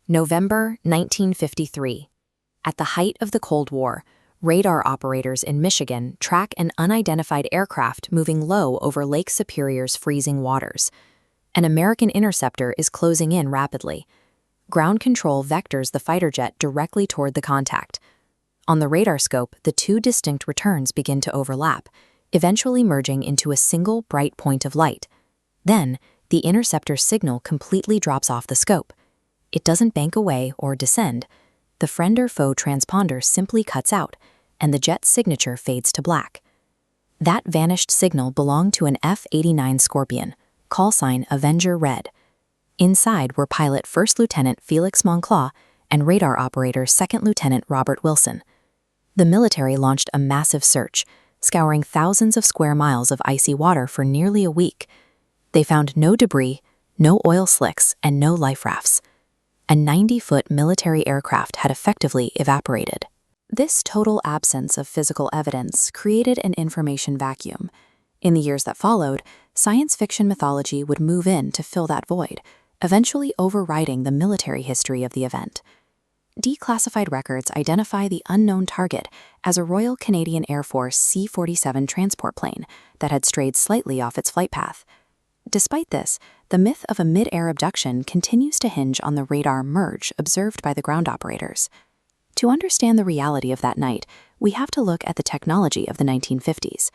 November 1953. At the height of the Cold War, radar operators in Michigan track an unidentified aircraft moving low over Lake Superior's freezing waters. An American interceptor is closing in rapidly. Ground control vectors the fighter jet directly toward the contact. On the radar scope, the two distinct returns begin to overlap, eventually merging into a single bright point of light. Then, the interceptor's signal completely drops off the scope. It doesn't bank away or descend. The friend or foe transponder simply cuts out, and the jet's signature fades to black. That vanished signal belonged to an F-89 Scorpion, call sign Avenger Red. Inside were pilot First Lieutenant Felix Moncla and radar operator Second Lieutenant Robert Wilson. The military launched a massive search, scouring thousands of square miles of icy water for nearly a week. They found no debris, no oil slicks, and no life rafts. A 90-foot military aircraft had effectively evaporated. This total absence of physical evidence created an information vacuum. In the years that followed, science fiction mythology would move in to fill that void, eventually overriding the military history of the event. Declassified records identify the unknown target as a Royal Canadian Air Force C-47 transport plane that had strayed slightly off its flight path. Despite this, the myth of a mid-air abduction continues to hinge on the radar merge observed by the ground operators. To understand the reality of that night, we have to look at the technology of the 1950s.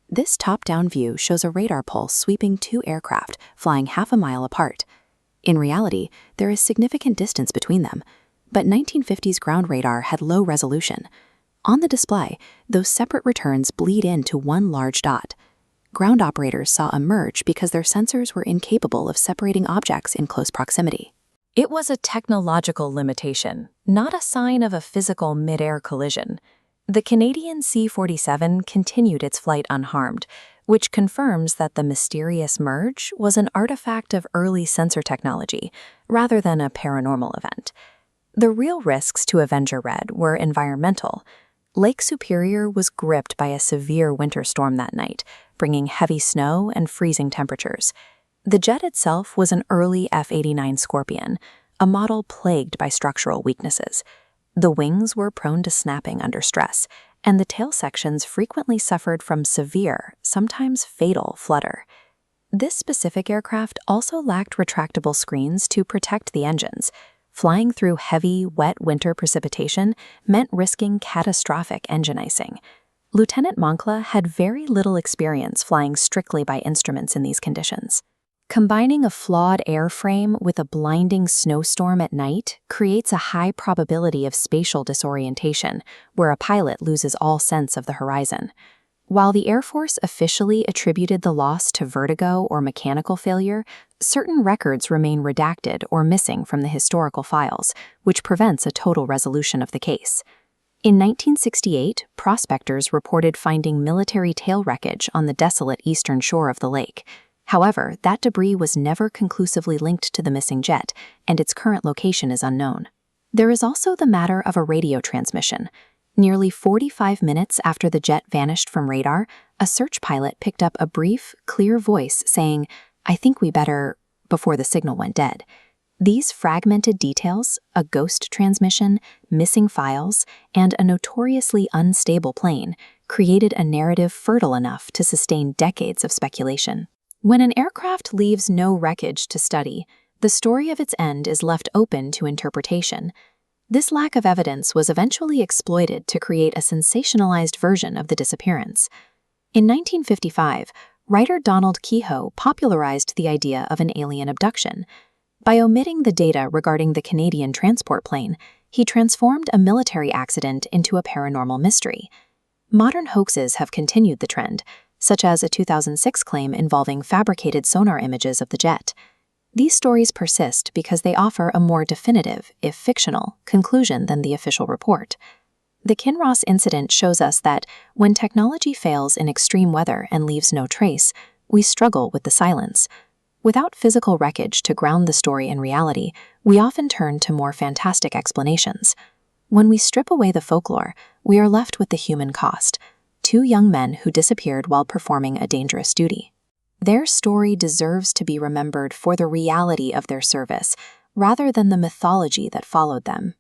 This top-down view shows a radar pulse sweeping two aircraft flying half a mile apart. In reality, there is significant distance between them, but 1950s ground radar had low resolution. On the display, those separate returns bleed into one large dot. Ground operators saw a merge because their sensors were incapable of separating objects in close proximity. It was a technological limitation, not a sign of a physical mid-air collision. The Canadian C-47 continued its flight unharmed, which confirms that the mysterious merge was an artifact of early sensor technology, rather than a paranormal event. The real risks to Avenger Red were environmental. Lake Superior was gripped by a severe winter storm that night, bringing heavy snow and freezing temperatures. The jet itself was an early F-89 Scorpion, a model plagued by structural weaknesses. The wings were prone to snapping under stress, and the tail sections frequently suffered from severe, sometimes fatal, flutter. This specific aircraft also lacked retractable screens to protect the engines. Flying through heavy, wet winter precipitation meant risking catastrophic engine icing. Lieutenant Moncla had very little experience flying strictly by instruments in these conditions. Combining a flawed airframe with a blinding snowstorm at night creates a high probability of spatial disorientation, where a pilot loses all sense of the horizon. While the Air Force officially attributed the loss to vertigo or mechanical failure, certain records remain redacted or missing from the historical files, which prevents a total resolution of the case. In 1968, prospectors reported finding military tail wreckage on the desolate eastern shore of the lake. However, that debris was never conclusively linked to the missing jet, and its current location is unknown. There is also the matter of a radio transmission. Nearly 45 minutes after the jet vanished from radar, a search pilot picked up a brief, clear voice saying, "I think we better," before the signal went dead. These fragmented details, a ghost transmission, missing files, and a notoriously unstable plane, created a narrative fertile enough to sustain decades of speculation. When an aircraft leaves no wreckage to study, the story of its end is left open to interpretation. This lack of evidence was eventually exploited to create a sensationalized version of the disappearance. In 1955, writer Donald Kehoe popularized the idea of an alien abduction. By omitting the data regarding the Canadian transport plane, he transformed a military accident into a paranormal mystery. Modern hoaxes have continued the trend, such as a 2006 claim involving fabricated sonar images of the jet. These stories persist because they offer a more definitive, if fictional, conclusion than the official report. The Kinross incident shows us that when technology fails in extreme weather and leaves no trace, we struggle with the silence. Without physical wreckage to ground the story in reality, we often turn to more fantastic explanations. When we strip away the folklore, we are left with the human cost: two young men who disappeared while performing a dangerous duty. Their story deserves to be remembered for the reality of their service, rather than the mythology that followed them.